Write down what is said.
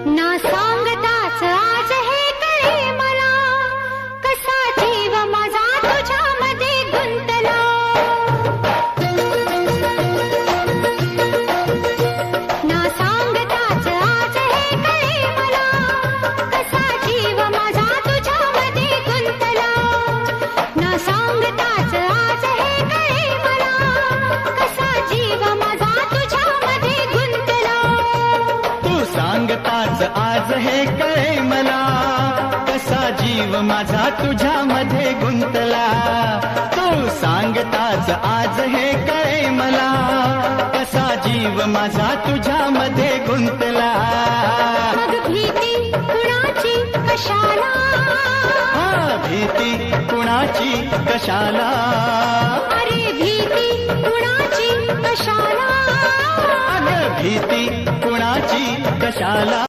ना सांगताच आज हे कळे मला, कसा जीव माझा तुझ्यामध्ये गुंतला. ना सांगताच आज हे कळे मला, कसा जीव माझा तुझ्यामध्ये गुंतला. ना सांगताच आज हे कळे मला, कसा जीव माझा तुझ्यामध्ये गुंतला. तू सांगताच आज हे कळे मला, कसा जीव माझा तुझ्यामध्ये गुंतला. तू सांगताच आज हे कळे मला, कसा जीव माझा तुझ्यामध्ये गुंतला. मग भीती कुणाची कशाला, भीती कुणाची कशाला. अरे भीती कुणाची कशाला. अगं भीती कुणाची कशाला.